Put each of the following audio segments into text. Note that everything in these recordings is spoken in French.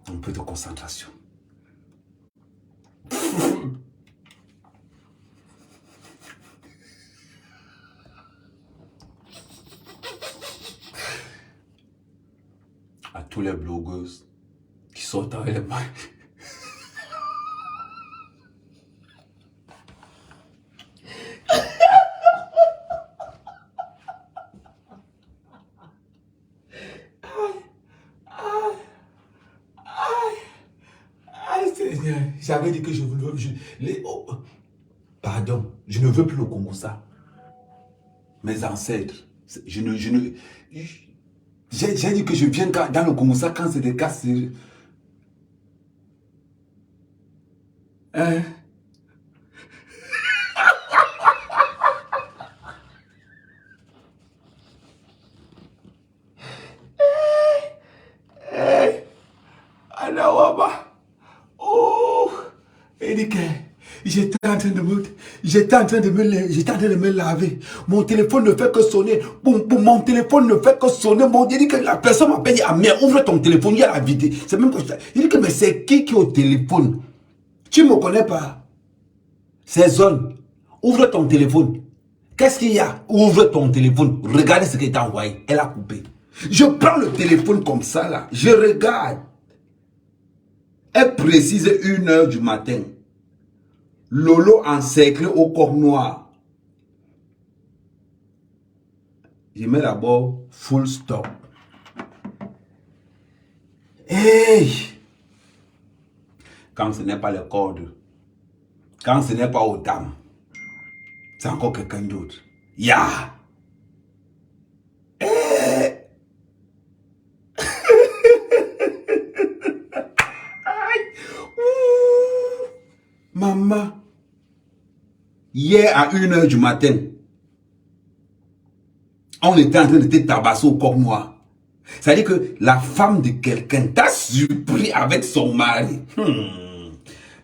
Un peu de concentration. À tous les blogueuses qui sortent avec les mains. J'avais dit que je voulais... Pardon, je ne veux plus le Congo ça. Mes ancêtres, j'ai dit que je viens dans le Congo ça quand c'est des cas sérieux. Hein? Oh, j'étais en train de me laver. Mon téléphone ne fait que sonner. Mon téléphone ne fait que sonner. Il dit que la personne m'appelle, dit, ah merde, ouvre ton téléphone, il y a la vidéo. C'est même que il dit que mais c'est qui est au téléphone? Tu ne me connais pas. C'est Zone. Ouvre ton téléphone. Qu'est-ce qu'il y a? Ouvre ton téléphone. Regardez ce qu'elle t'a envoyé. Elle a coupé. Je prends le téléphone comme ça là. Je regarde. Elle précise 1h du matin. Lolo encerclé au corps noir. Je mets d'abord full stop. Hey! Quand ce n'est pas le code, quand ce n'est pas aux dames, c'est encore quelqu'un d'autre. Ya! Hey! Maman, hier à 1h du matin, on était en train de te tabasser au corps noir. C'est-à-dire que la femme de quelqu'un t'a surpris avec son mari.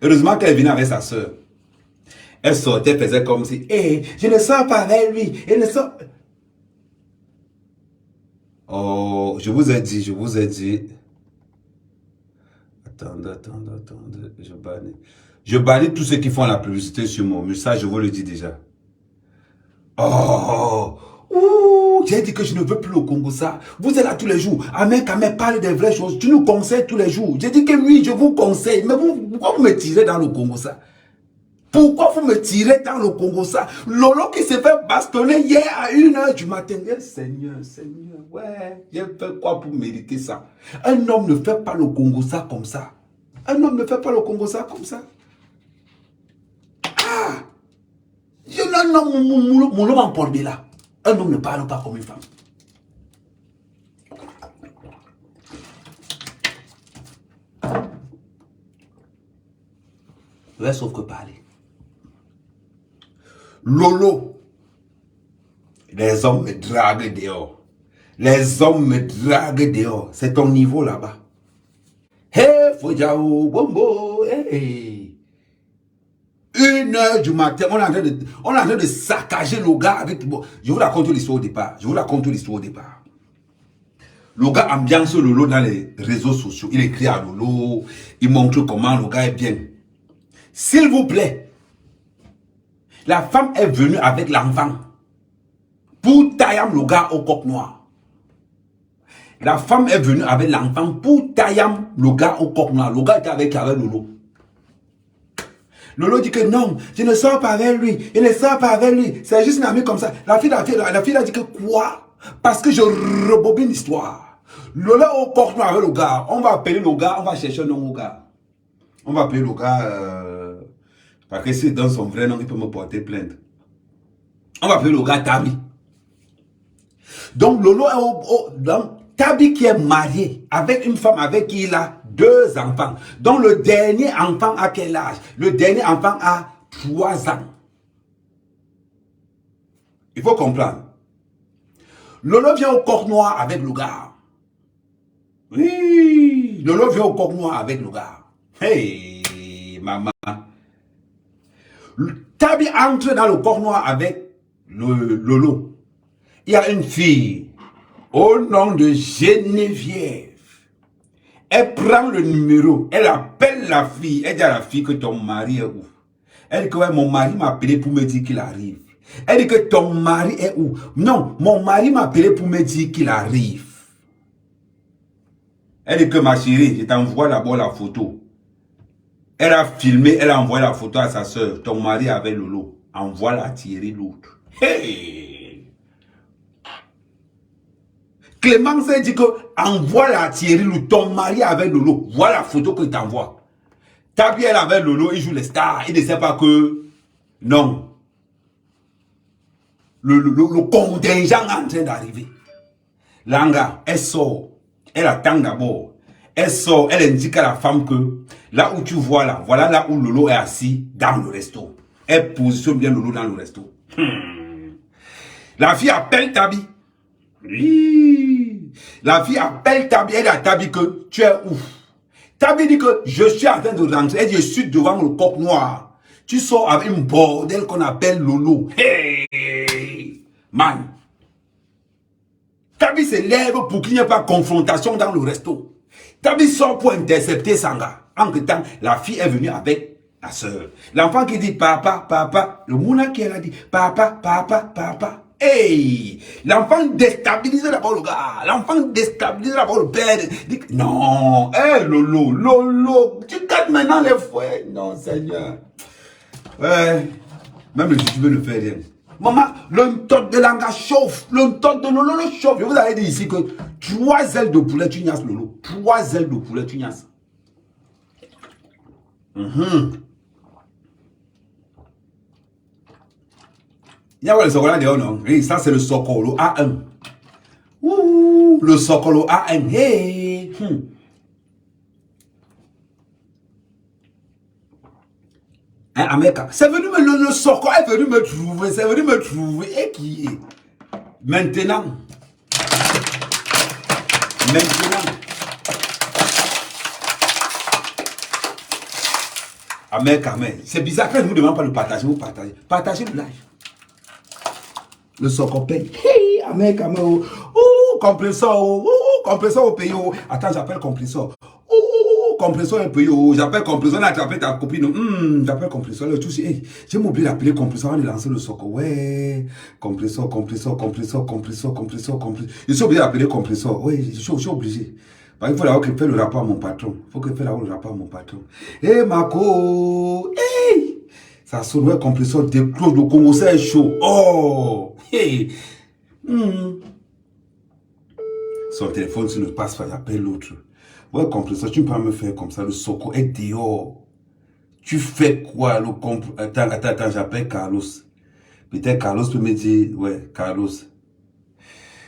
Heureusement qu'elle venait avec sa soeur. Elle sortait, faisait comme si, hey, je ne sors pas avec lui. Elle ne sort... Oh, je vous ai dit. Attendez, je bannis tous ceux qui font la publicité sur moi. Mais ça, je vous le dis déjà. Oh, j'ai dit que je ne veux plus au Congo ça. Vous êtes là tous les jours. Ahmed parle des vraies choses. Tu nous conseilles tous les jours. J'ai dit que oui, je vous conseille. Mais pourquoi vous me tirez dans le Congo ça? Pourquoi vous me tirez dans le Congo ça? Lolo qui s'est fait bastonner hier à 1h du matin. Seigneur, ouais, j'ai fait quoi pour mériter ça? Un homme ne fait pas le Congo ça comme ça. Un homme ne fait pas le Congo ça comme ça. Ah! Mon homme en porte là. Un homme ne parle pas comme une femme. Ouais, sauf que parler. Lolo, les hommes me draguent dehors. Les hommes me draguent dehors. C'est ton niveau là-bas. Hey, Fojao, Bombo, hey. 1h du matin, on est en train de saccager le gars avec... Bon, je vous raconte l'histoire au départ. Le gars ambiance Lolo dans les réseaux sociaux. Il écrit à Lolo. Il montre comment le gars est bien. S'il vous plaît, la femme est venue avec l'enfant pour tailler le gars au coq noir. La femme est venue avec l'enfant pour tailler le gars au coq noir. Le gars était avec Lolo. Lolo dit que non, je ne sors pas avec lui. Il ne sort pas avec lui. C'est juste une amie comme ça. La fille a dit que quoi? Parce que je rebobine l'histoire. Lolo au coq noir avec le gars. On va appeler le gars, on va chercher un nom au gars. On va appeler le gars... parce que si dans son vrai nom, il peut me porter plainte. On va appeler le gars Tabi. Donc Lolo est donc Tabi qui est marié avec une femme avec qui il a 2 enfants. Donc le dernier enfant a quel âge? Le dernier enfant a 3 ans. Il faut comprendre. Lolo vient au coq avec le gars. Oui, Lolo vient au coq noir avec le gars. Hey, maman. Tabi entre dans le corps noir avec le Lolo. Il y a une fille au nom de Geneviève. Elle prend le numéro, elle appelle la fille, elle dit à la fille que ton mari est où? Elle dit que ouais, mon mari m'a appelé pour me dire qu'il arrive. Elle dit que ton mari est où? Non, mon mari m'a appelé pour me dire qu'il arrive. Elle dit que ma chérie, je t'envoie d'abord la photo. Elle a filmé, elle a envoyé la photo à sa soeur. Ton mari avait Lolo. Envoie-la tirer l'autre. Hey! Clémence a dit que envoie-la tirer l'autre. Ton mari avait Lolo. Voilà la photo que tu envoies. Tabi, elle avait Lolo, il joue les stars. Il ne sait pas que... Non. Le contingent est en train d'arriver. Langa, elle sort. Elle attend d'abord. Elle sort, elle indique à la femme que là où tu vois là, voilà là où Lolo est assis dans le resto. Elle positionne bien Lolo dans le resto. La fille appelle Tabi. Oui. La fille appelle Tabi. Elle dit à Tabi que tu es où? Tabi dit que je suis en train de rentrer. Elle dit je suis devant le coq noir. Tu sors avec une bordel qu'on appelle Lolo. Hey! Man. Tabi se lève pour qu'il n'y ait pas confrontation dans le resto. Tabi sort pour intercepter Sanga. Entre temps, la fille est venue avec la soeur. L'enfant qui dit papa, papa. Le mouna qui a dit papa, papa, papa. Hey! L'enfant déstabilise d'abord le gars. L'enfant déstabilise d'abord le père. Dit, non, hey, Lolo, Lolo, tu gardes maintenant les fouets. Non, Seigneur. Ouais. Même le YouTube ne fait rien. Maman, le tot de Langa chauffe. Le tot de Lolo chauffe. Je vous avais dit ici que 3 ailes de poulet, tu niasses Lolo. 3 ailes de poulet, tu niasses. Il y a le chocolat dehors, non? Oui, ça c'est le Sokolo A1. Ouh, le Sokolo A1. Hey. Hein, Américain, c'est venu le Sokolo est venu me trouver. C'est venu me trouver. Et qui est? Maintenant. Américain, c'est bizarre quand je ne vous demande pas de partager, vous partagez. Partagez le live. Le Sokolo paye. Hey, Américain, oh, compresseur, compresseur au pays. Oh. Attends, j'appelle compresseur. Compresseur un peu, j'appelle compresseur, on a attrapé ta copine. J'appelle compresseur, le tout, hey, j'ai oublié d'appeler compresseur avant de lancer le Sokolo. Ouais, compresseur. Je suis obligé d'appeler compresseur. Oui, je suis obligé. Il faut d'abord que faire le rapport à mon patron. Hey, Marco, hey, ça sonne, ouais, compresseur, des clous de Congo, c'est chaud. Oh, hey. Son téléphone, s'il ne passe pas, j'appelle l'autre. Ouais, compresseur, tu ne peux pas me faire comme ça. Le Sokolo est dehors. Tu fais quoi, le Attends, j'appelle Carlos. Peut-être Carlos peut me dire, ouais, Carlos.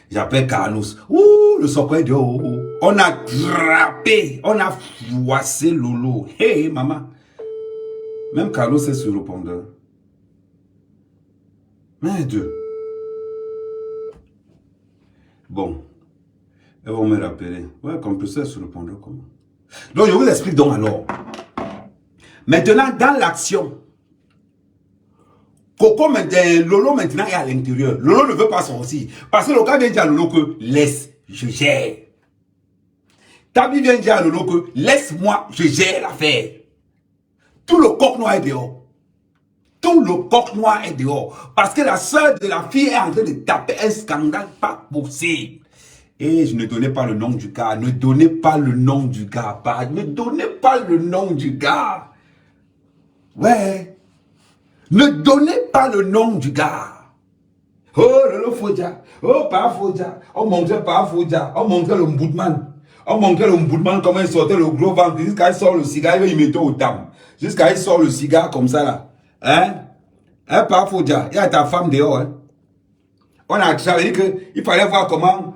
J'appelle Carlos. Ouh, le Sokolo est dehors. On a drapé, on a froissé Lolo. Hey, maman. Même Carlos est sur le répondeur. Merde. Bon. Elles vont me rappeler. Ouais, compresseur sur le répondeur comment? Donc, je vous explique donc alors. Maintenant, dans l'action, Lolo maintenant est à l'intérieur. Lolo ne veut pas sortir. Parce que le gars vient dire à Lolo que laisse, je gère. Tabi vient dire à Lolo que laisse-moi, je gère l'affaire. Tout le coq noir est dehors. Tout le coq noir est dehors. Parce que la soeur de la fille est en train de taper un scandale pas possible. Et je ne donnais pas le nom du gars. Ne donnez pas le nom du gars. Ne donnez pas le nom du gars. Ouais. Ne donnez pas le nom du gars. Oh, Lolo Fodja. Oh, pas Fodja. On montrait pas Fodja. On montrait le Mboudman. On montrait le Mboudman comment il sortait le gros ventre. Jusqu'à il sort le cigare, il mettait au tam. Jusqu'à il sort le cigare comme ça là. Hein? Hein, pas Fodja. Il y a ta femme dehors. Hein? On a travaillé qu'il fallait voir comment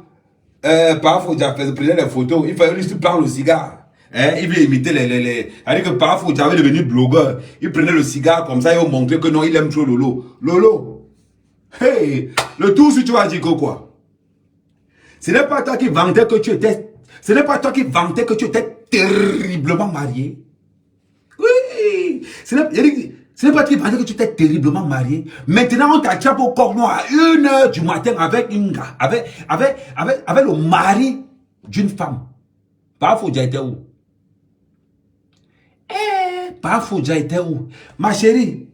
par Fodja prenait les photos. Il fallait juste prendre le cigare. Hein, il veut imiter les. C'est-à-dire que par Fodja avait devenu blogueur. Il prenait le cigare comme ça et il montrait que non, il aime trop Lolo. Lolo. Hey, le tout si tu vas dire que quoi? Ce n'est pas toi qui vantais que tu étais. Ce n'est pas toi qui vantais que tu étais terriblement marié. Ce n'est pas qu'il pensait que tu t'es terriblement marié. Maintenant, on t'attrape au corps noir à 1h du matin avec une gars, avec le mari d'une femme. Parfois, j'ai été où? Parfois, j'ai été où? Ma chérie,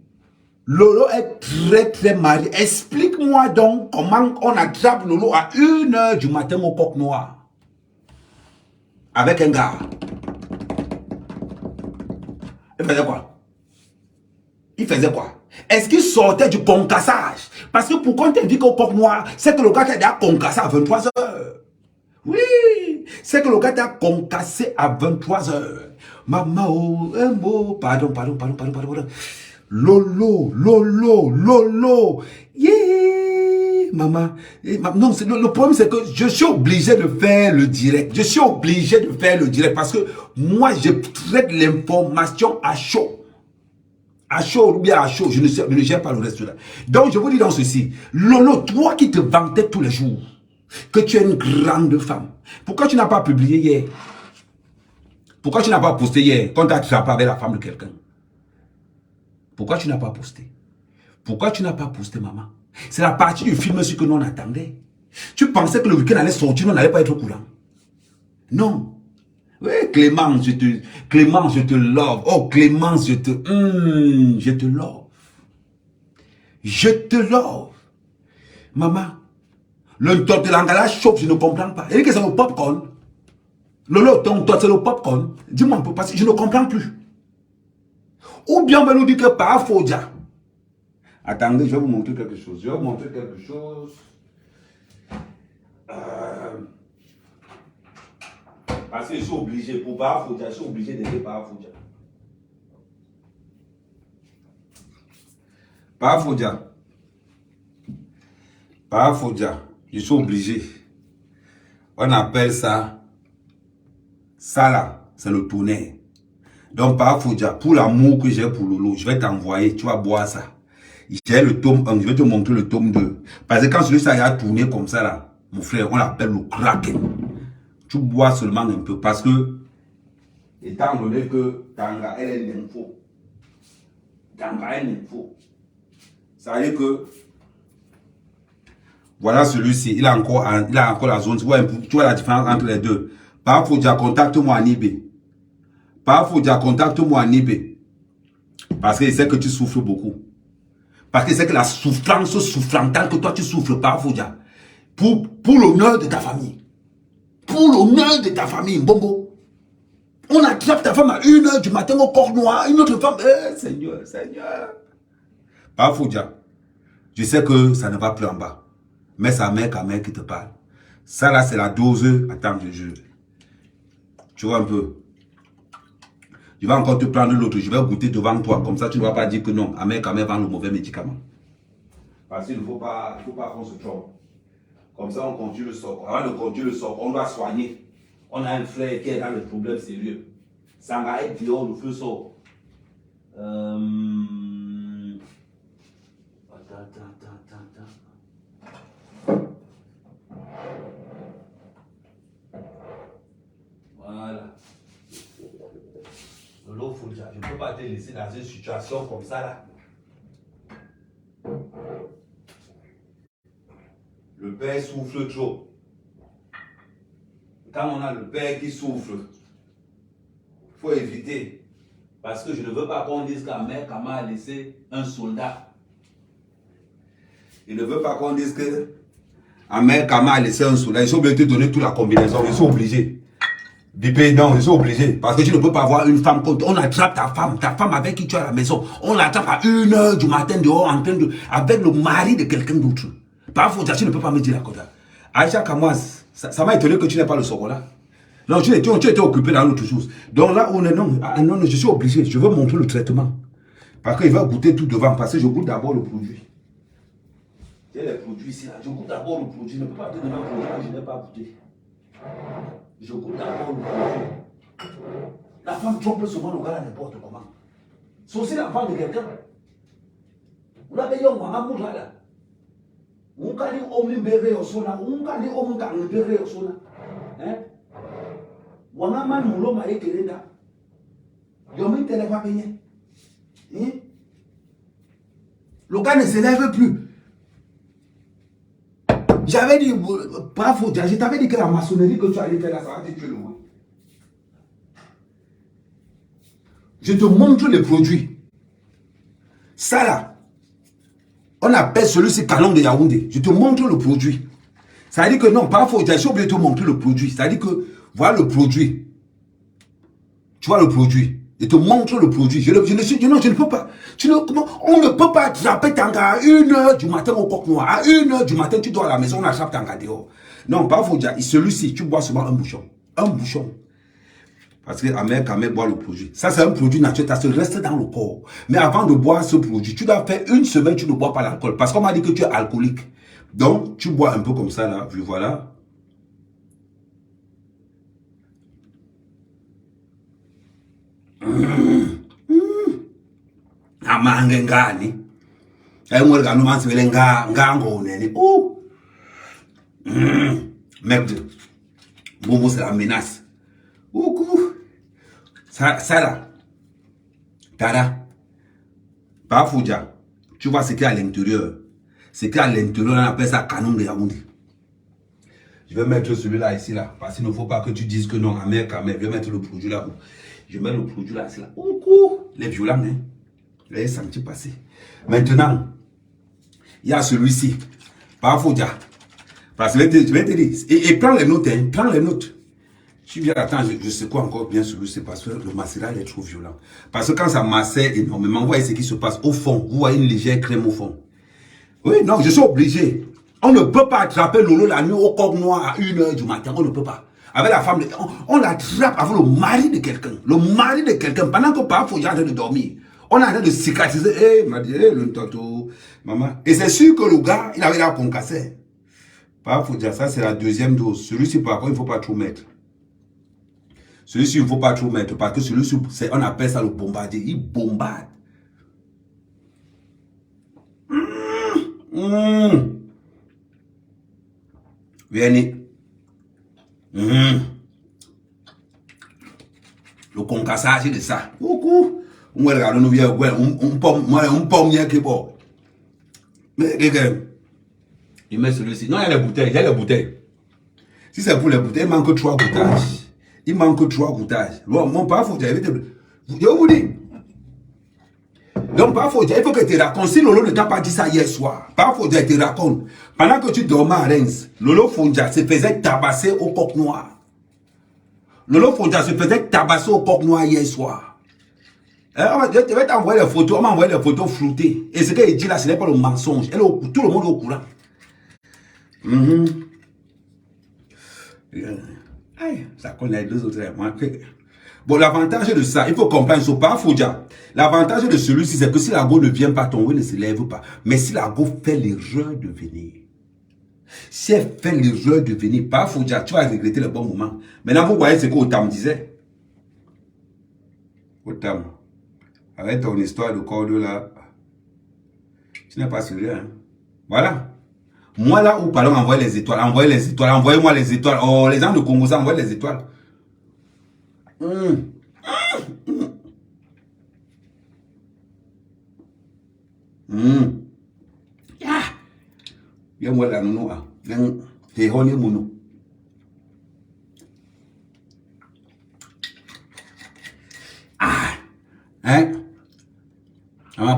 Lolo est très très marié. Explique-moi donc comment on attrape Lolo à 1h du matin au coq noir. Avec un gars. Il faisait quoi? Il faisait quoi? Est-ce qu'il sortait du concassage? Parce que pourquoi on t'a dit qu'au coq noir, c'est que le gars t'a déjà concassé à 23h. Oui, c'est que le gars t'a concassé à 23h. Maman, oh, un mot, pardon. Lolo. Yeah, maman. Non, le problème, c'est que je suis obligé de faire le direct. Parce que moi, je traite l'information à chaud. À chaud ou bien à chaud, je ne gère pas le reste là. Donc, je vous dis dans ceci. Lolo, toi qui te vantais tous les jours que tu es une grande femme, pourquoi tu n'as pas publié hier? Pourquoi tu n'as pas posté hier quand tu as attrapé avec la femme de quelqu'un? Pourquoi tu n'as pas posté? Pourquoi tu n'as pas posté, maman? C'est la partie du film ce que nous on attendait. Tu pensais que le week-end allait sortir, on n'allait pas être au courant. Non. Oui, Clémence, je te love. Oh, Clémence, je te love. Je te love. Maman, le top de l'angala chauffe, je ne comprends pas. Il dit que c'est le popcorn. Lolo, ton top, c'est le popcorn. Dis-moi un peu, parce que je ne comprends plus. Ou bien on va nous dire que par Fodja. Attendez, je vais vous montrer quelque chose. Parce que je suis obligé, pour par Fodja, je suis obligé d'aider par Fodja. Par Fodja, je suis obligé. On appelle ça là, c'est le tonnerre. Donc, par Fodja, pour l'amour que j'ai pour Lolo, je vais t'envoyer, tu vas boire ça. J'ai le tome 1, je vais te montrer le tome 2. Parce que quand celui-ci a tourné comme ça, là, mon frère, on l'appelle le kraken. Tu bois seulement un peu. Parce que, étant donné que Tanga, elle est l'info. Ça veut dire que, voilà celui-ci, il a encore la zone. Tu vois la différence entre les deux. Par Fodja, contacte-moi en eBay. Parce qu'il sait que tu souffres beaucoup. Parce qu'il sait que la souffrance souffrantante que toi tu souffres par Fodja. Pour l'honneur de ta famille. Bombo. On attrape ta femme à 1h du matin au corps noir. Une autre femme. Seigneur. Par Fodja. Je sais que ça ne va plus en bas. Mais c'est Amère qui te parle. Ça là, c'est la dose. Attends, je jure. Tu vois un peu. Je vais encore te prendre l'autre, je vais goûter devant toi. Comme ça, tu ne vas pas dire que non, Amère vend le mauvais médicament. Parce qu'il ne faut pas qu'on se trompe. Comme ça, on continue le socle. Avant de continuer le socle, on doit soigner. On a un frère qui est dans le problème sérieux. Ça va être dehors, le feu sort. Voilà. Lolo Fodja, je ne peux pas te laisser dans une situation comme ça là. Le père souffle trop. Quand on a le père qui souffle, il faut éviter. Parce que je ne veux pas qu'on dise qu'Amère Kama a laissé un soldat. Il ne veut pas qu'on dise que Amère Kama a laissé un soldat. Ils sont obligés de te donner toute la combinaison. Ils sont obligés. Bipé, non, ils sont obligés. Parce que tu ne peux pas avoir une femme contre. On attrape ta femme avec qui tu es à la maison. On l'attrape à 1h du matin dehors en train de. Avec le mari de quelqu'un d'autre. Parfois, tu ne peux pas me dire la côte. Aïcha Kamaz, ça m'a étonné que tu n'aies pas le chocolat. Non, tu étais occupé dans l'autre chose. Donc là, non, je suis obligé. Je veux montrer le traitement. Parce qu'il va goûter tout devant. Parce que je goûte d'abord le produit. Il y a les produits ici. Là. Je goûte d'abord le produit. Je ne peux pas te donner un produit que je n'ai pas goûté. Je goûte d'abord le produit. La femme trompe souvent le gars n'importe comment. C'est aussi la femme de quelqu'un. Vous l'avez dit, on va mourir là. On va dire, on va dire, on va dire, on va dire, hein? On a mal moulo maïe kelenda. Yomi téléphone payé. Hein? Le gars ne se lève plus. J'avais dit, bravo, je t'avais dit que la maçonnerie que tu allais faire là, ça va te tuer le moins. Je te montre les produits. Ça là, on appelle celui-ci canon de Yaoundé. Je te montre le produit. Ça veut dire que non, pas faux, j'ai oublié de te montrer le produit. Ça veut dire que, voilà le produit. Tu vois le produit. Je te montre le produit. Je ne peux pas. On ne peut pas attraper Tanga à 1h du matin au coq noir. À 1h du matin, tu dois à la maison, on attrape Tanga dehors. Non, pas faux, celui-ci, tu bois seulement un bouchon. Un bouchon. Parce que Ahmed boit le produit. Ça, c'est un produit naturel, ça se reste dans le corps. Mais avant de boire ce produit, tu dois faire 1 semaine, tu ne bois pas l'alcool. Parce qu'on m'a dit que tu es alcoolique. Donc, tu bois un peu comme ça, là. Voilà. Amangengani. Merde. Bobo, c'est la menace. Ça là. Tara. Pas Fouja. Tu vois ce qu'il y a à l'intérieur. Ce qu'il y a à l'intérieur, on appelle ça canon de Yaoundé. Je vais mettre celui-là ici, là. Parce qu'il ne faut pas que tu dises que non, Ahmed. Je vais mettre le produit là. Je mets le produit là, c'est là. Les violents, hein. Vous avez senti passer. Maintenant, il y a celui-ci. Pas Fouja. Parce que je vais te dire. Et prends les notes, hein. Prends les notes. Tu viens, attends, je sais quoi encore bien sûr, c'est parce que le macérat est trop violent. Parce que quand ça macère énormément, vous voyez ce qui se passe au fond. Vous voyez une légère crème au fond. Oui, non, je suis obligé. On ne peut pas attraper Lolo la nuit au coq noir à 1h du matin. On ne peut pas. Avec la femme, on l'attrape avec le mari de quelqu'un. Le mari de quelqu'un. Pendant que parfois, il est en train de dormir. On est en train de cicatriser. Eh, m'a dit, le toto, maman. Et c'est sûr que le gars, il avait la concassée. Parfois, ça, c'est la deuxième dose. Celui-ci, par contre, il ne faut pas trop mettre. Celui-ci, il ne faut pas trop mettre. Parce que celui-ci, on appelle ça le bombardier. Il bombarde. Venez. Le concassage de ça. Coucou. On regarde, nous vient, on pomme qui est bon. Mais, il met celui-ci. Non, il y a les bouteilles. Il y a les bouteilles. Si c'est pour les bouteilles, il manque 3 goutages. Il manque 3 goutages. Mon père, faut dire, je vous dis. Donc, parfois, il faut que tu racontes. Si Lolo ne t'a pas dit ça hier soir, parfois, il te raconte. Pendant que tu dormais à Reims, Lolo Fondia se faisait tabasser au coq noir. Lolo Fondia se faisait tabasser au coq noir hier soir. Je vais t'envoyer les photos, on m'a envoyé les photos floutées. Et ce qu'il dit là, ce n'est pas le mensonge. Tout le monde est au courant. Ça connaît les 2 autres. Bon, l'avantage de ça, il faut comprendre ce pas Fouja. L'avantage de celui-ci, c'est que si la go ne vient pas, ton oui ne se lève pas. Mais si la go fait l'erreur de venir, si elle fait l'erreur de venir, pas Fouja, tu vas regretter le bon moment. Maintenant, vous voyez ce qu'Otam disait. Otam, avec ton histoire de corde là, tu n'es pas sérieux, hein? Voilà. Moi là où parlons, envoyez les étoiles, envoyez-moi les étoiles. Oh, les gens de Congo, ça envoie les étoiles. Moi là, non, hein?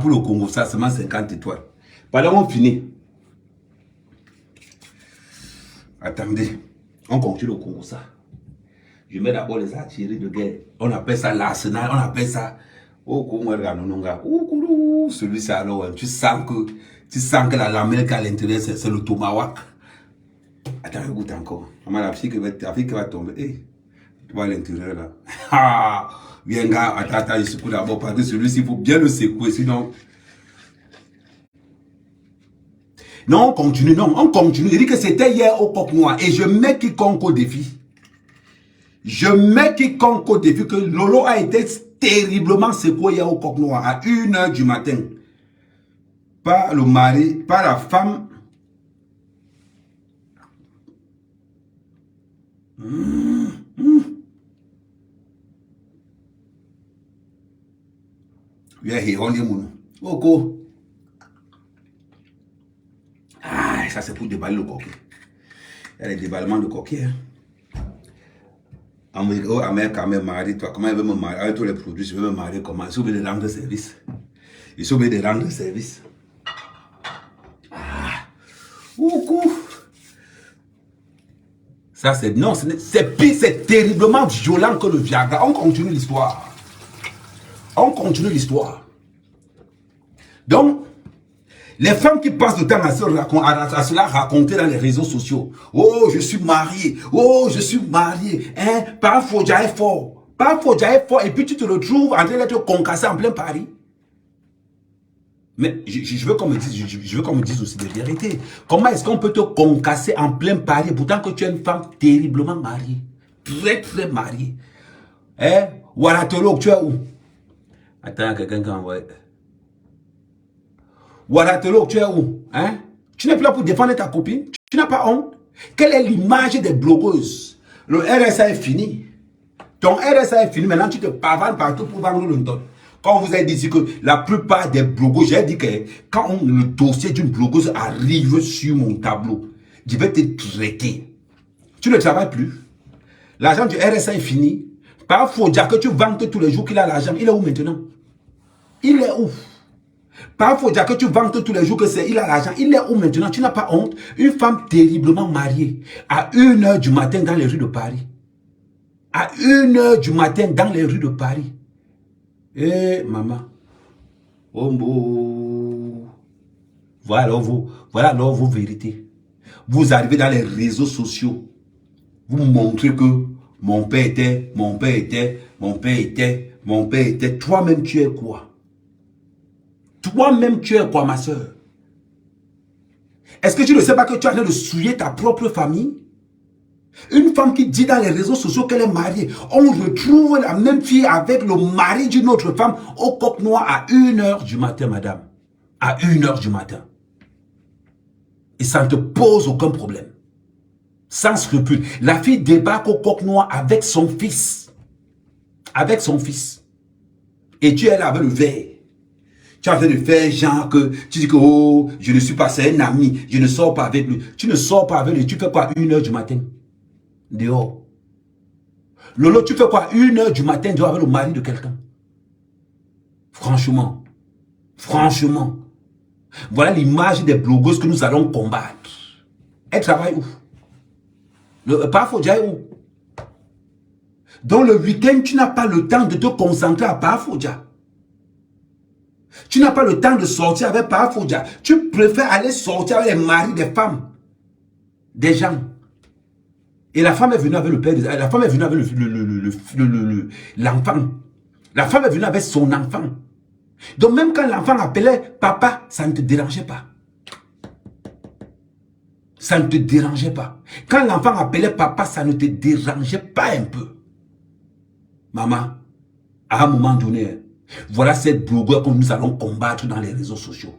Pour le Congo, ça, seulement 50 étoiles. Pendant on finit. Attendez, on continue le Congo, ça. Je mets d'abord les artilleries de guerre. On appelle ça l'arsenal, on appelle ça. Celui-ci alors, tu sens que la lamelle qui est à l'intérieur, c'est le tomahawk. Attends, écoute encore. La fille qui va tomber. Hey, tu vois à l'intérieur là. Viens, gars, attends, je secoue d'abord parce que celui-ci, il faut bien le secouer, sinon. Non, on continue. Je dis que c'était hier au coq noir et je mets quiconque au défi. Je mets quiconque au défi que Lolo a été terriblement secoué hier au coq noir à 1h du matin. Par le mari, par la femme. Ah, ça c'est pour déballer le coquet. Il y a les déballements de coquet. Hein. Oh, Amère, quand même, marie, toi, comment elle veut me marier? Avec tous les produits, je veux me marier comment? Ils sont obligés de rendre service. Ils sont obligés de rendre service. Ah, oukou. Ça, c'est. Non, c'est pire, c'est terriblement violent que le Viagra. On continue l'histoire. On continue l'histoire. Donc, les femmes qui passent le temps à se la raconter dans les réseaux sociaux. Oh, je suis marié. Oh, je suis marié. Hein? Parfois, j'ai fort. Parfois, j'ai fort. Et puis, tu te retrouves en train d'être concassé en plein Paris. Mais je veux qu'on me dise aussi des vérités. Comment est-ce qu'on peut te concasser en plein Paris pourtant que tu es une femme terriblement mariée? Très, très mariée. Hein? Waratolo, tu es où? Attends, quelqu'un qui envoie. Waratolo, tu es où? Hein? Tu n'es plus là pour défendre ta copine? Tu n'as pas honte? Quelle est l'image des blogueuses? Le RSA est fini. Ton RSA est fini. Maintenant, tu te pavanes partout pour vendre le don. Quand vous avez dit que la plupart des blogueuses, j'ai dit que quand le dossier d'une blogueuse arrive sur mon tableau, je vais te traiter. Tu ne travailles plus. L'argent du RSA est fini. Parfois, dire que tu vantes tous les jours qu'il a l'argent. Il est où maintenant? Il est où? Parfois, dire que tu vantes tous les jours qu'il a l'argent. Il est où maintenant? Tu n'as pas honte? Une femme terriblement mariée à 1h du matin dans les rues de Paris. À 1h du matin dans les rues de Paris. Eh, maman. Oh, voilà alors vos vérités. Vous arrivez dans les réseaux sociaux. Vous montrez que mon père était. Toi-même, tu es quoi? Toi-même, tu es quoi, ma soeur? Est-ce que tu ne sais pas que tu es en train de souiller ta propre famille? Une femme qui dit dans les réseaux sociaux qu'elle est mariée, on retrouve la même fille avec le mari d'une autre femme au coq noir à 1h du matin, madame. À 1h du matin. Et ça ne te pose aucun problème. Sans scrupule. La fille débarque au coq noir avec son fils. Avec son fils. Et tu es là avec le verre. Tu es en train de faire genre que tu dis que oh, je ne suis pas, c'est un ami, je ne sors pas avec lui. Tu ne sors pas avec lui, tu fais quoi à 1h du matin? Dehors. Lolo, tu fais quoi 1h du matin dehors avec le mari de quelqu'un? Franchement. Franchement. Voilà l'image des blogueuses que nous allons combattre. Elles travaillent où? Parfois, j'ai où? Dans le week-end, tu n'as pas le temps de te concentrer à Parfodia. Tu n'as pas le temps de sortir avec Parfodia. Tu préfères aller sortir avec les maris des femmes. Des gens. Et la femme est venue avec le père, la femme est venue avec l'enfant. La femme est venue avec son enfant. Donc même quand l'enfant appelait papa, ça ne te dérangeait pas. Ça ne te dérangeait pas. Quand l'enfant appelait papa, ça ne te dérangeait pas un peu. Maman, à un moment donné, voilà cette blogueur que nous allons combattre dans les réseaux sociaux.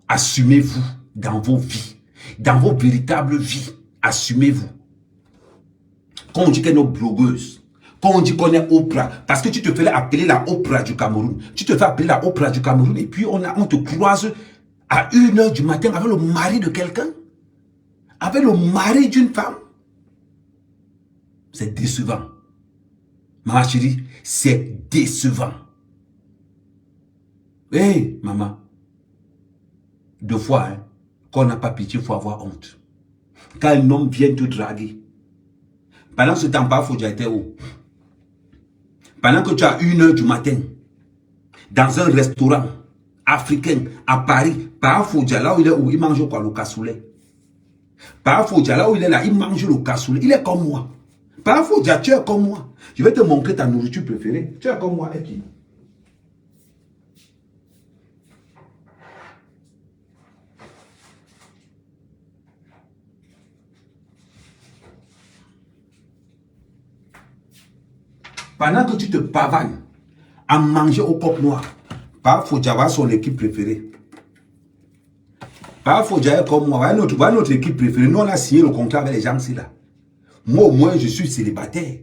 Assumez-vous dans vos vies, dans vos véritables vies. Assumez-vous. Quand on dit qu'elle est nos blogueuses, quand on dit qu'on est Oprah, parce que tu te fais appeler la Oprah du Cameroun. Tu te fais appeler la Oprah du Cameroun et puis on te croise à 1h du matin avec le mari de quelqu'un. Avec le mari d'une femme. C'est décevant. Maman chérie, c'est décevant. Hé, hey, maman. 2 fois, hein, quand on n'a pas pitié, il faut avoir honte. Quand un homme vient te draguer, pendant ce temps, Parfodia était où? Pendant que tu as 1h du matin, dans un restaurant africain à Paris, Parfodia, là où il est où? Il mange quoi? Le cassoulet. Parfodia, là où il est là, il mange le cassoulet. Il est comme moi. Parfodia, tu es comme moi. Je vais te montrer ta nourriture préférée. Tu es comme moi, et qui? Pendant que tu te pavanes à manger au coq noir, Parfodia va son équipe préférée. Parfodia est comme moi, voilà notre équipe préférée. Nous, on a signé le contrat avec les gens ici là. Moi, au moins, je suis célibataire.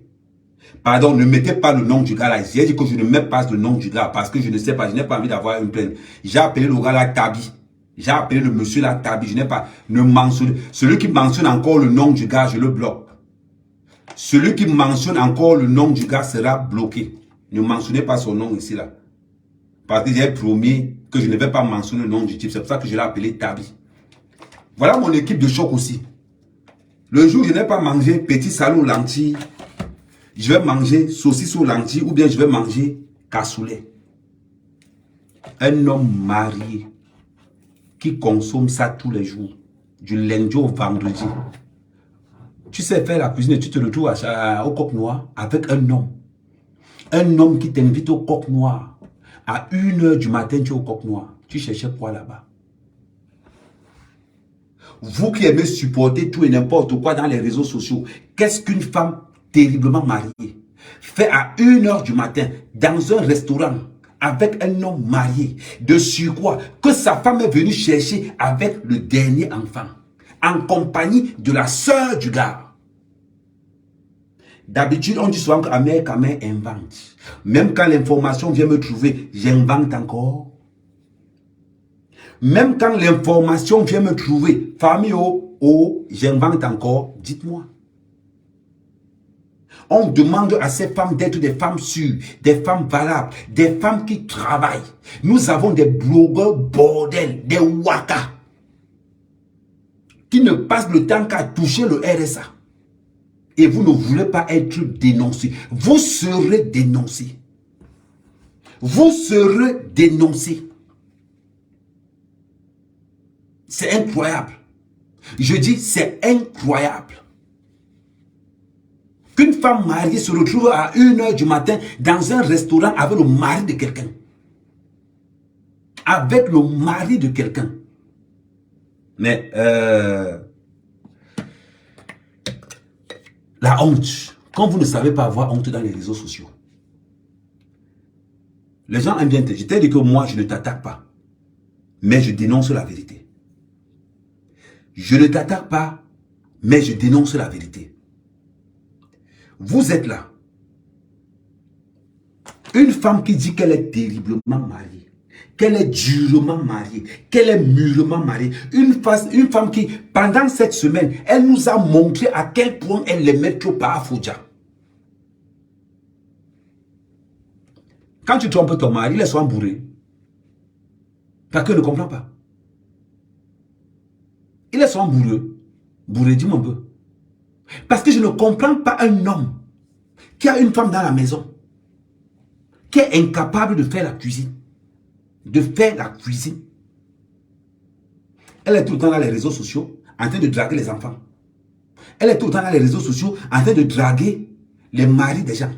Pardon, ne mettez pas le nom du gars là. J'ai dit que je ne mets pas le nom du gars parce que je ne sais pas, je n'ai pas envie d'avoir une plainte. J'ai appelé le gars là Tabi. J'ai appelé le monsieur là Tabi. Je n'ai pas, ne mentionne. Celui qui mentionne encore le nom du gars, je le bloque. Celui qui mentionne encore le nom du gars sera bloqué. Ne mentionnez pas son nom ici là. Parce que j'ai promis que je ne vais pas mentionner le nom du type. C'est pour ça que je l'ai appelé Tabi. Voilà mon équipe de choc aussi. Le jour où je n'ai pas mangé petit salon lentilles, je vais manger saucisse aux lentilles ou bien je vais manger cassoulet. Un homme marié qui consomme ça tous les jours, du lundi au vendredi. Tu sais faire la cuisine et tu te retrouves au coq noir avec un homme. Un homme qui t'invite au coq noir. À 1h du matin, tu es au coq noir. Tu cherchais quoi là-bas? Vous qui aimez supporter tout et n'importe quoi dans les réseaux sociaux, qu'est-ce qu'une femme terriblement mariée fait à 1h du matin dans un restaurant avec un homme marié, de surcroît que sa femme est venue chercher avec le dernier enfant, en compagnie de la sœur du gars? D'habitude, on dit souvent qu'Amère Kamé invente. Même quand l'information vient me trouver, j'invente encore. Même quand l'information vient me trouver, famille, j'invente encore, dites-moi. On demande à ces femmes d'être des femmes sûres, des femmes valables, des femmes qui travaillent. Nous avons des blogueurs bordel, des waka, qui ne passent le temps qu'à toucher le RSA. Et vous ne voulez pas être dénoncé. Vous serez dénoncé. Vous serez dénoncé. C'est incroyable. Je dis, c'est incroyable. Qu'une femme mariée se retrouve à 1h du matin dans un restaurant avec le mari de quelqu'un. Avec le mari de quelqu'un. Mais, la honte. Quand vous ne savez pas avoir honte dans les réseaux sociaux. Les gens aiment bien te dire. Je t'ai dit que moi, je ne t'attaque pas. Mais je dénonce la vérité. Je ne t'attaque pas, mais je dénonce la vérité. Vous êtes là. Une femme qui dit qu'elle est terriblement mariée, qu'elle est durement mariée, qu'elle est mûrement mariée. Une femme qui, pendant cette semaine, elle nous a montré à quel point elle aimait trop par Fouja. Quand tu trompes ton mari, il est souvent bourré. Parce qu'il ne comprend pas. Il est souvent bourreux. Bourré, dis-moi un peu. Parce que je ne comprends pas un homme qui a une femme dans la maison, qui est incapable de faire la cuisine. De faire la cuisine. Elle est tout le temps dans les réseaux sociaux en train de draguer les enfants. Elle est tout le temps dans les réseaux sociaux en train de draguer les maris des gens.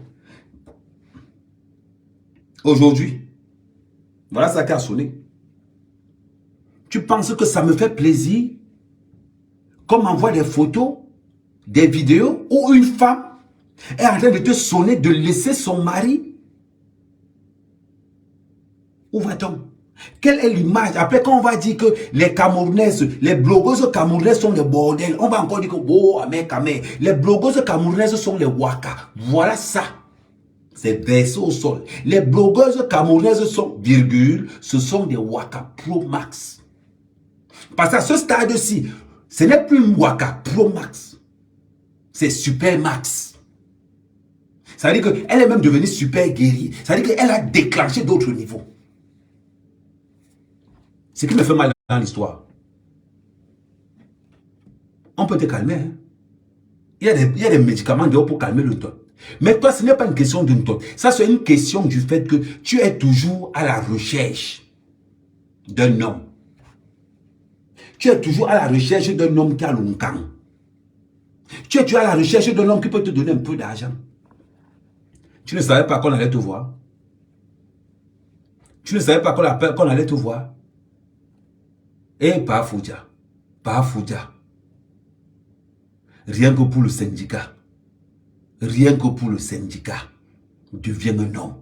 Aujourd'hui, voilà ça qui a sonné. Tu penses que ça me fait plaisir qu'on m'envoie des photos, des vidéos où une femme est en train de te sonner de laisser son mari? Où va-t-on? Quelle est l'image? Après, quand on va dire que les Camerounaises, les blogueuses camerounaises sont des bordels, on va encore dire que, oh, Amère Kamé, les blogueuses camerounaises sont les waka. Voilà ça. C'est versé au sol. Les blogueuses camerounaises sont, virgule, ce sont des waka Pro Max. Parce qu'à ce stade-ci, ce n'est plus une waka Pro Max. C'est Super Max. Ça veut dire qu'elle est même devenue super guérie. Ça veut dire qu'elle a déclenché d'autres niveaux. Ce qui me fait mal dans l'histoire. On peut te calmer. Hein? Il y a des médicaments dehors pour calmer le ton. Mais toi, ce n'est pas une question d'une ton. Ça, c'est une question du fait que tu es toujours à la recherche d'un homme. Tu es toujours à la recherche d'un homme qui a l'onkan. Tu es toujours à la recherche d'un homme qui peut te donner un peu d'argent. Tu ne savais pas qu'on allait te voir. Tu ne savais pas qu'on allait te voir. Et pas Fouja. Pas Fouja. Rien que pour le syndicat. Rien que pour le syndicat. Deviens un homme.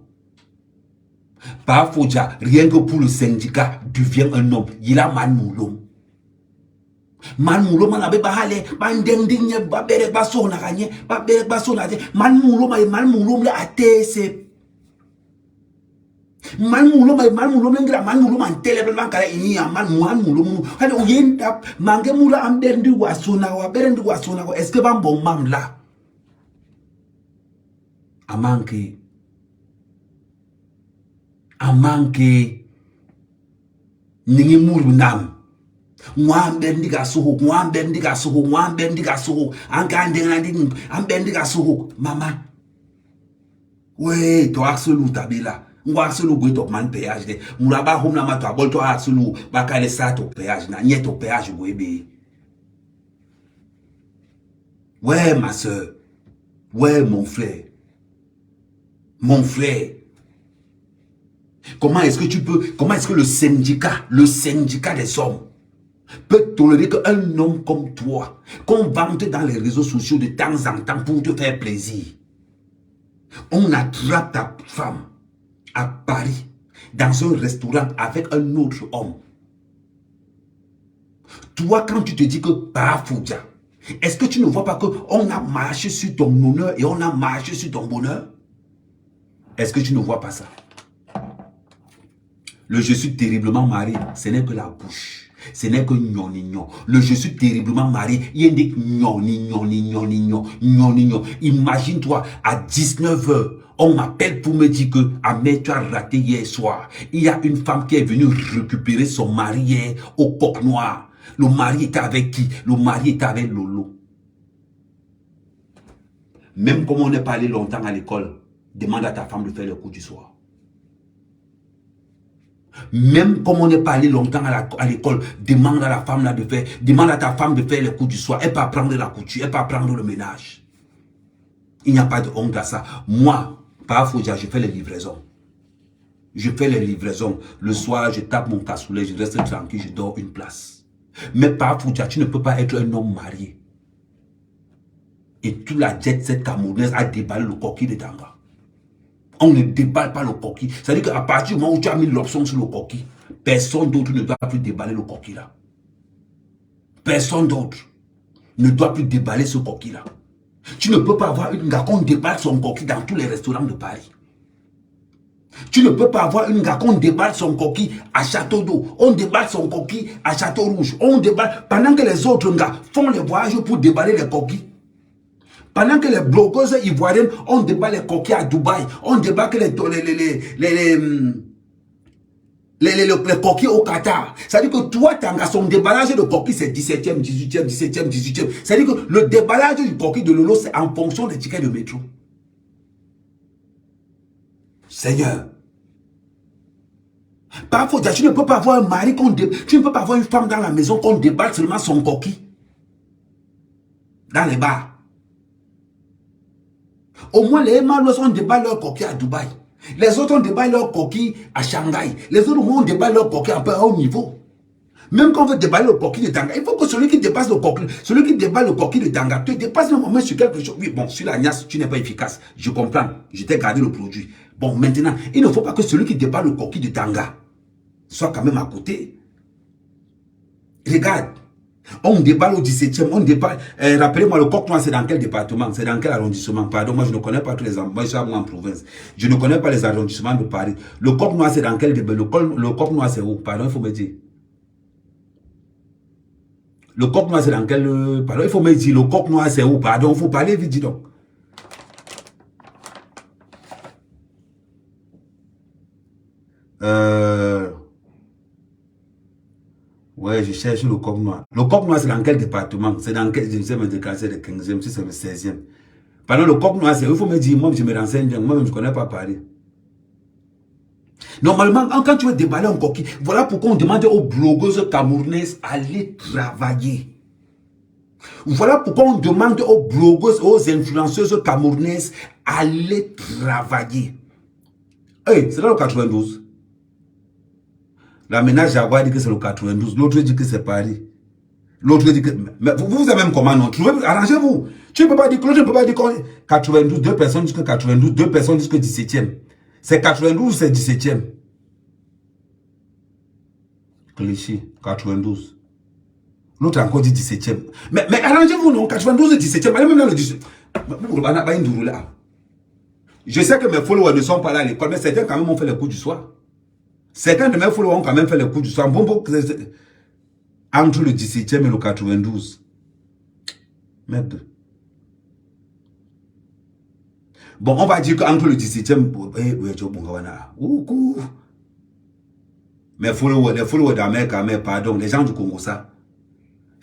Pas Fouja. Rien que pour le syndicat. Deviens un homme. Il a mal moulon. Man mulo man abe bahale man deng dinye ba berek ba sona kanye ba berek ba sona man mulo me atese man mulo ngira man mulo man tele man kala inya man mulo mu hade o yenda mange mula am berndi wasona wa berndi wasona ko est-ce que ban bon mam la a manqué ningi mulu nam Mwambe ndiga suhu, anka suhu, mama. Ouais, to absolu tabila. Ngwa absolu gwe to man péage de. Moulaba hom na ma to abol to absolu bakale sa to péage na nyet to péage gwe be. Ouais, ma soeur. Ouais, mon frère. Mon frère. Comment est-ce que le syndicat des hommes peut tolérer qu'un homme comme toi, qu'on vante dans les réseaux sociaux de temps en temps pour te faire plaisir, on attrape ta femme à Paris, dans un restaurant avec un autre homme. Toi, quand tu te dis que Parafoudja, est-ce que tu ne vois pas qu'on a marché sur ton honneur et on a marché sur ton bonheur? Est-ce que tu ne vois pas ça? Le je suis terriblement marié, ce n'est que la bouche. Ce n'est que gnon. Le je suis terriblement marié. Il y a des gnon. Imagine-toi, à 19h, on m'appelle pour me dire que Ahmed, tu as raté hier soir. Il y a une femme qui est venue récupérer son mari hier au Coq Noir. Le mari était avec qui? Le mari était avec Lolo. Même comme on n'est pas allé longtemps à l'école, demande à ta femme de faire le cours du soir. Même comme on n'est pas allé longtemps à l'école, demande à ta femme de faire les cours du soir. Elle peut apprendre la couture, elle peut apprendre le ménage. Il n'y a pas de honte à ça. Moi, par Fouja, je fais les livraisons. Le soir, je tape mon cassoulet, je reste tranquille, je dors une place. Mais par Fouja, tu ne peux pas être un homme marié. Et toute la jet set camerounaise a déballé le coquille de Tanga. On ne déballe pas le coquille. C'est-à-dire qu'à partir du moment où tu as mis l'option sur le coquille, personne d'autre ne doit plus déballer le coquille là. Personne d'autre ne doit plus déballer ce coquille là. Tu ne peux pas avoir une gars qu'on déballe son coquille dans tous les restaurants de Paris. Tu ne peux pas avoir une gars qu'on déballe son coquille à Château d'Eau. On déballe son coquille à Château Rouge. On déballe pendant que les autres gars font les voyages pour déballer les coquilles. Pendant que les blogueuses ivoiriennes, on déballe les coquilles à Dubaï, on déballe les coquilles au Qatar. C'est-à-dire que toi, son déballage de coquilles, c'est 17e, 18e, 17e, 18e. C'est-à-dire que le déballage du coquille de Lolo, c'est en fonction des tickets de métro. Seigneur. Parfois, tu ne peux pas avoir un mari tu ne peux pas avoir une femme dans la maison qu'on déballe seulement son coquille. Dans les bars. Au moins, les Malos ont déballe leur coquille à Dubaï. Les autres ont déballe leur coquille à Shanghai. Les autres ont déballe leur coquille un peu à haut niveau. Même quand on veut déballer le coquille de Tanga, il faut que celui qui dépasse le coquille, celui qui déballe le coquille de Tanga, te dépasse le moment sur quelque chose. Oui, bon, sur la niasse, tu n'es pas efficace. Je comprends. Je t'ai gardé le produit. Bon, maintenant, il ne faut pas que celui qui déballe le coquille de Tanga soit quand même à côté. Regarde. On déballe au 17e, on déballe. Rappelez-moi, le Coq Noir, c'est dans quel département? C'est dans quel arrondissement? Pardon, moi je ne connais pas tous les arrondissements. Moi je suis en province. Je ne connais pas les arrondissements de Paris. Le Coq Noir, c'est dans quel département? Le Coq Noir, c'est où? Pardon, il faut me dire. Le Coq Noir, c'est dans quel... Pardon, il faut me dire, le Coq Noir, c'est où? Pardon, il faut parler vite, dis donc. Ouais, je cherche le Coq Noir. Le Coq Noir, c'est dans quel département? C'est dans quel... Je ne sais me déclasser le 15e, si c'est le 16e. Pardon, le Coq Noir, c'est... Il faut me dire, moi, je me renseigne bien. Moi-même, je ne connais pas Paris. Normalement, quand tu veux déballer un coquille, voilà pourquoi on demande aux blogueuses camerounaises d'aller travailler. Voilà pourquoi on demande aux blogueuses, aux influenceuses camerounaises d'aller travailler. Hey, c'est là le 92. La ménage Jaguar dit que c'est le 92. L'autre dit que c'est Paris. L'autre dit que... Mais vous avez même comment non? Arrangez-vous. Tu ne peux pas dire que l'autre ne peut pas dire que 92, deux personnes disent que 92, deux personnes disent que 17e. C'est 92 ou c'est 17e? Clichy, 92. L'autre a encore dit 17e. Mais arrangez-vous, non? 92 et 17e. Allez même dans le 17e. Je sais que mes followers ne sont pas là à l'école, mais certains quand même ont fait le coup du soir. Certains de mes followers ont quand même fait le coup du soir. Bon, entre le 17e et le 92. Merde. Bon, on va dire qu'entre le 17e, mes followers, les followers d'Amérique, pardon, les gens du Congo, ça.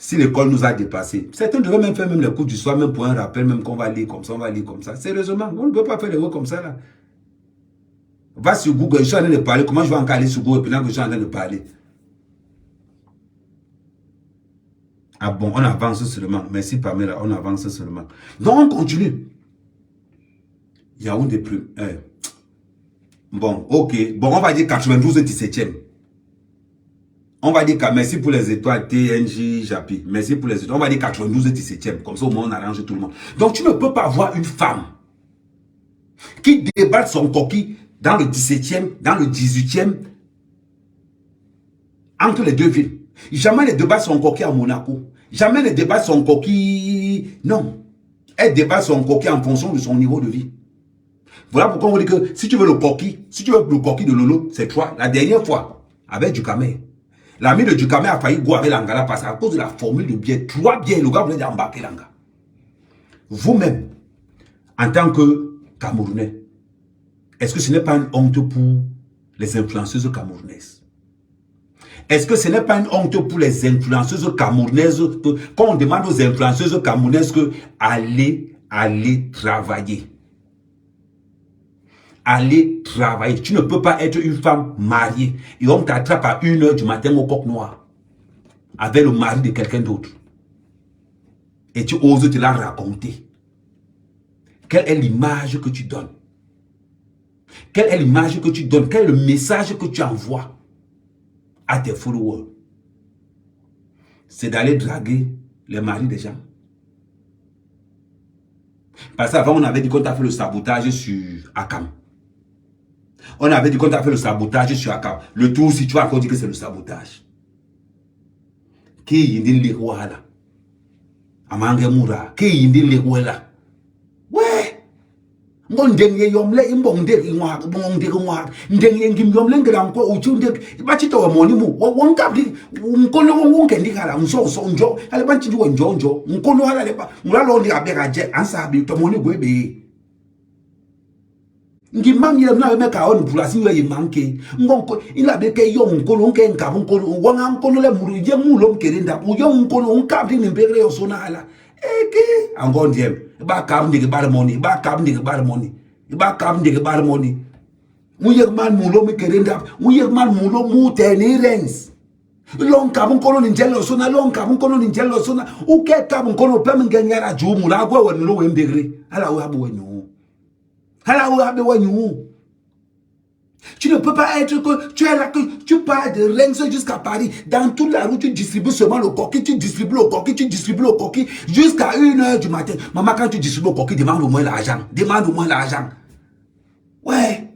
Si l'école nous a dépassés, certains devraient même faire même le coup du soir, même pour un rappel, même qu'on va lire comme ça, on va lire comme ça. Sérieusement, on ne peut pas faire des mots comme ça là. Va sur Google, je suis en train de parler. Comment je vais encore aller sur Google pendant que je suis en train de parler? Ah bon, on avance seulement. Merci Pamela, on avance seulement. Donc on continue. Il y a un des plus. Bon, ok. Bon, on va dire 92 et 17e. On va dire que merci pour les étoiles, TNJ, Japi. Merci pour les étoiles. On va dire 92 et 17e. Comme ça, au moins, on arrange tout le monde. Donc, tu ne peux pas voir une femme qui déballe son coquille dans le 17e, dans le 18e, entre les deux villes. Jamais elle déballe son coquille à Monaco. Jamais elle déballe son coquille. Non. Elle déballe son coquille en fonction de son niveau de vie. Voilà pourquoi on dit que si tu veux le coquille, de Lolo, c'est toi. La dernière fois, avec Ducamé. L'ami de Ducamé a failli goûter l'Angala parce à cause de la formule de biais. 3 biais, le gars voulait embarquer l'Anga. Vous-même, en tant que Camerounais, est-ce que ce n'est pas une honte pour les influenceuses camerounaises? Est-ce que ce n'est pas une honte pour les influenceuses camerounaises quand on demande aux influenceuses camerounaises que allez travailler? Aller travailler. Tu ne peux pas être une femme mariée et on t'attrape à 1 h du matin au coq noir avec le mari de quelqu'un d'autre. Et tu oses te la raconter. Quelle est l'image que tu donnes? Quelle est l'image que tu donnes? Quel est le message que tu envoies à tes followers? C'est d'aller draguer les maris des gens. Parce qu'avant, on avait dit qu'on t'a fait le sabotage sur Akam. On avait dit qu'on t'a fait le sabotage sur Akam. Le tour, si tu as encore dit que c'est le sabotage. Qui yindi le roi là? Amange Moura. Qui yindi le roi là? Ouais. Mon dengue yomle imbonde ingwa bonde ngwa. Dengue ngim yomle ngram ko uchunde. Bachito wa moni mu. Wonkabdi unkono wonkendi kala unso njo. Ale banchi wo njo. Unkono hala leba. Mulalo ndi abeka je ansabi to moni gwebe. Ngi mam yele na me ka on bulasi we manke ngonko ila be ke yo nkolo nke nka nkolo wanga nkolo le muru je mulo mkerenda u yo nkolo nkabdi ni mbere yo sonala eke angondiem ba kam ndi bar money ba kam ndi bar money ba kam ndi bar money mu yek man mulo mkerenda mu yek man mulo mu teni rens lon kam nkolo ni njelo sona lon kam nkolo ni njelo sona u ke kam nkolo pem nganyara jumu la gwa wonlo we mbere ala we abo wenyu. Tu ne peux pas être que tu es là, que tu pars de Rennes jusqu'à Paris. Dans toute la route, tu distribues seulement le coquille, tu distribues le coquille jusqu'à 1 h du matin. Maman, quand tu distribues le coquille, demande au moins l'argent. Ouais.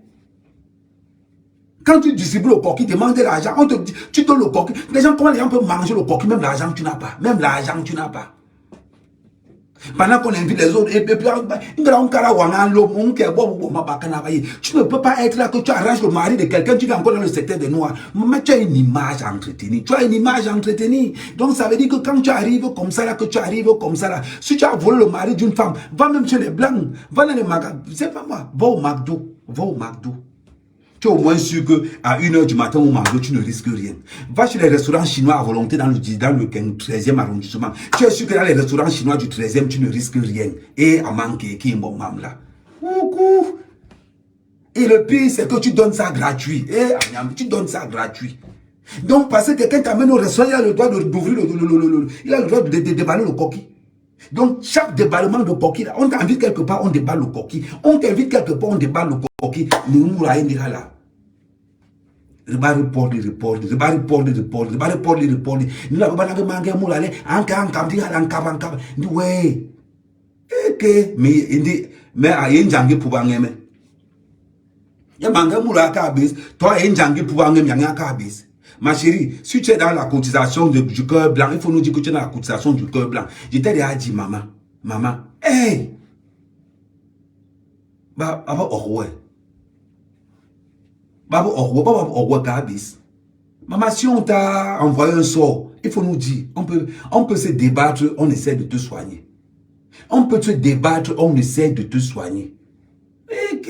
Quand tu distribues le coquille, demande de l'argent. On te dit, tu donnes le coquille. Comment les gens peuvent manger le coquille, même l'argent tu n'as pas. Pendant qu'on invite les autres, et puis, tu ne peux pas être là que tu arranges le mari de quelqu'un, tu es encore dans le secteur des noirs. Mais tu as une image entretenue. Donc ça veut dire que quand tu arrives comme ça, là, si tu as volé le mari d'une femme, va même chez les blancs, va dans les magasins, c'est pas moi, va au McDo. Tu es au moins sûr qu'à 1 h du matin au McDo, tu ne risques rien. Va chez les restaurants chinois à volonté dans le 13e arrondissement. Tu es sûr que dans les restaurants chinois du 13e, tu ne risques rien. Et à manquer, qui est bon mam là. Et le pire, c'est que tu donnes ça gratuit. Tu donnes ça gratuit. Donc, parce que quelqu'un t'amène au restaurant, il a le droit d'ouvrir il a le droit de déballer le coquille. Donc, chaque déballement de coquille, on t'invite quelque part, on déballe le coquille. On t'invite quelque part, on déballe le coquille. Nous, nous, là. Nous avons report. Nous avons mangé moulale. Ouais. Mais à Yenjangi pour Bangame. Ya manga moula kabis. Toi Yenjangi pour Bangame, Yanga kabis. Ma chérie, si tu es dans la cotisation du cœur blanc, il faut nous dire que tu es dans la cotisation du cœur blanc. Je t'ai déjà dit, maman, hey! Baba Orwe. Baba Orwe Kabis. Maman, si on t'a envoyé un sort, il faut nous dire, on peut se débattre, on essaie de te soigner. On peut se débattre, on essaie de te soigner. Et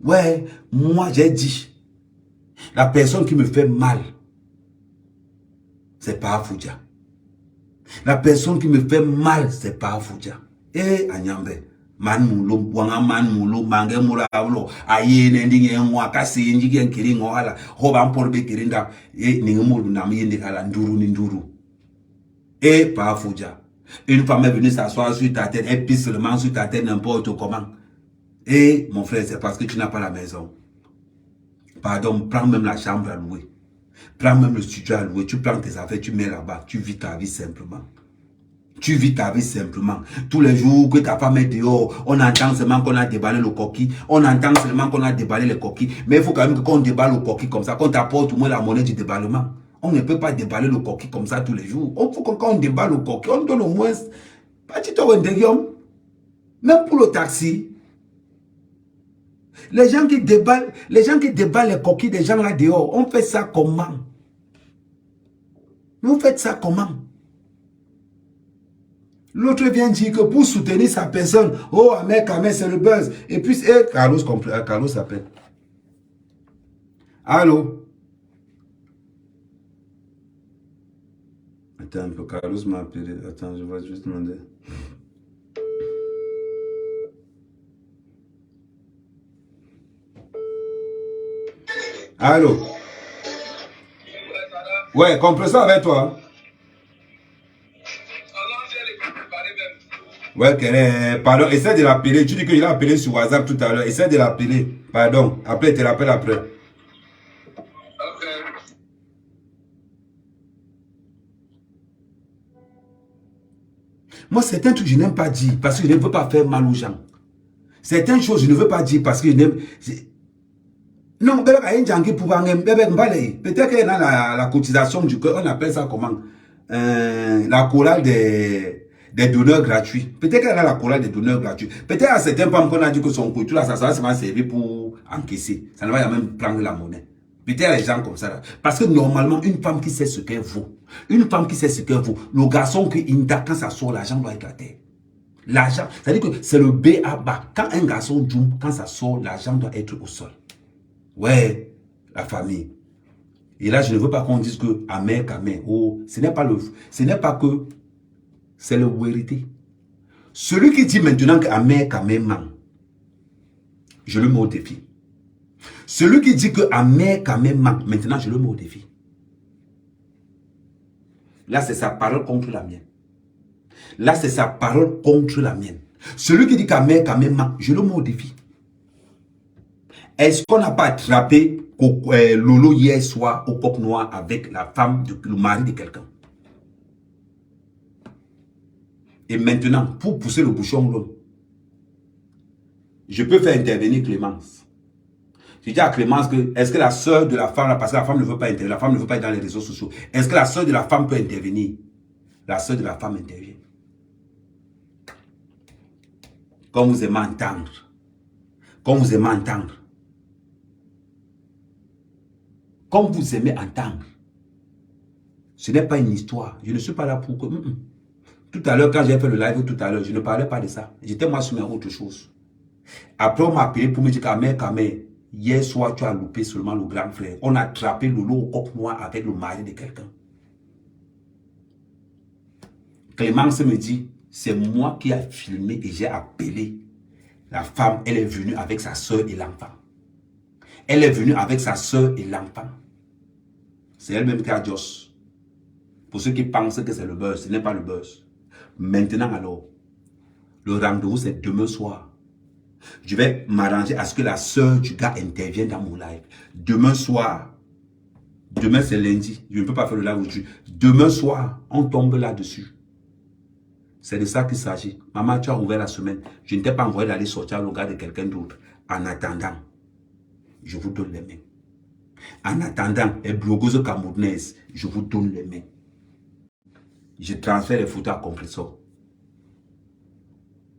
ouais, moi j'ai dit, la personne qui me fait mal, c'est pas Foudia. La personne qui me fait mal, c'est pas Foudia. Eh, Anyambe, man mulo, wanga man mulo, mange mula avlo, aye nending en kasi njigi en kiri ngohala, hoba mpolbe kirinda, ningemulu na miyende kala nduru ninduru. Eh, pas Foudia. Une femme est venue s'asseoir sur ta tête, elle pisse seulement sur ta tête n'importe comment. Et mon frère, c'est parce que tu n'as pas la maison. Pardon, prends même la chambre à louer. Prends même le studio à louer. Tu prends tes affaires, tu mets là-bas. Tu vis ta vie simplement. Tu vis ta vie simplement. Tous les jours que ta femme est dehors, on entend seulement qu'on a déballé le coquille. On entend seulement qu'on a déballé les coquilles. Mais il faut quand même qu'on déballe le coquille comme ça, qu'on t'apporte au moins la monnaie du déballement. On ne peut pas déballer le coquille comme ça tous les jours. Il faut qu'on déballe le coquille, on donne au moins petit homme. Même pour le taxi. Les gens qui déballent les coquilles des gens là dehors, on fait ça comment? Vous faites ça comment? L'autre vient dire que pour soutenir sa personne, oh, mec, c'est le buzz. Et puis, Carlos s'appelle. Allô? Attends un peu, Carlos m'a appelé. Attends, je vais juste demander. Allô? Ouais, comprends avec toi. Ouais, pardon, essaie de l'appeler. Tu dis qu'il a appelé sur WhatsApp tout à l'heure. Essaie de l'appeler. Pardon, après, tu l'appelles après. Ok. Moi, certains trucs, je n'aime pas dire parce que je ne veux pas faire mal aux gens. Certaines choses, je ne veux pas dire parce que je n'aime... Non, peut-être qu'il y a la cotisation du cœur, on appelle ça comment? La chorale des donneurs gratuits. Peut-être qu'il y a la chorale des donneurs gratuits. Peut-être à certains femmes qu'on a dit que son couture, ça va servir pour encaisser. Ça ne va même prendre la monnaie. Peut-être qu'il y a les gens comme ça. Là. Parce que normalement, une femme qui sait ce qu'elle vaut, le garçon qui quand ça sort, l'argent doit être à terre. L'argent, c'est-à-dire que c'est le B à bas. Quand un garçon joue, quand ça sort, l'argent doit être au sol. Ouais, la famille. Et là, je ne veux pas qu'on dise que amen, oh, ce n'est pas que c'est la vérité. Celui qui dit maintenant que amen, man, je le mets au défi. Celui qui dit que amen, man, maintenant je le mets au défi. Là, c'est sa parole contre la mienne. Là, c'est sa parole contre la mienne. Celui qui dit qu'amen, man, je le mets au défi. Est-ce qu'on n'a pas attrapé Lolo hier soir au coq noir avec la femme, le mari de quelqu'un? Et maintenant, pour pousser le bouchon long, je peux faire intervenir Clémence. Je dis à Clémence que, est-ce que la soeur de la femme, parce que la femme ne veut pas intervenir, la femme ne veut pas être dans les réseaux sociaux, est-ce que la soeur de la femme peut intervenir? La soeur de la femme intervient. Comme vous aimez entendre. Comme vous aimez entendre. Comme vous aimez entendre. Ce n'est pas une histoire. Je ne suis pas là pour que... Tout à l'heure, quand j'ai fait le live tout à l'heure, je ne parlais pas de ça. J'étais moi sur autre chose. Après, on m'a appelé pour me dire qu'Amé, hier soir, tu as loupé seulement le grand frère. On a attrapé Lolo au coq noir avec le mari de quelqu'un. Clémence me dit, c'est moi qui ai filmé et j'ai appelé. La femme, elle est venue avec sa soeur et l'enfant. Elle est venue avec sa soeur et l'enfant. C'est elle-même qui a Joss. Pour ceux qui pensent que c'est le buzz, ce n'est pas le buzz. Maintenant alors, le rendez-vous c'est demain soir. Je vais m'arranger à ce que la soeur du gars intervienne dans mon live. Demain soir, demain c'est lundi, je ne peux pas faire le live aujourd'hui. Demain soir, on tombe là-dessus. C'est de ça qu'il s'agit. Maman, tu as ouvert la semaine. Je ne t'ai pas envoyé d'aller sortir le gars de quelqu'un d'autre. En attendant, je vous donne les mains. En attendant, les blogueuses camerounaises, je vous donne les mains. Je transfère les photos à Compressor.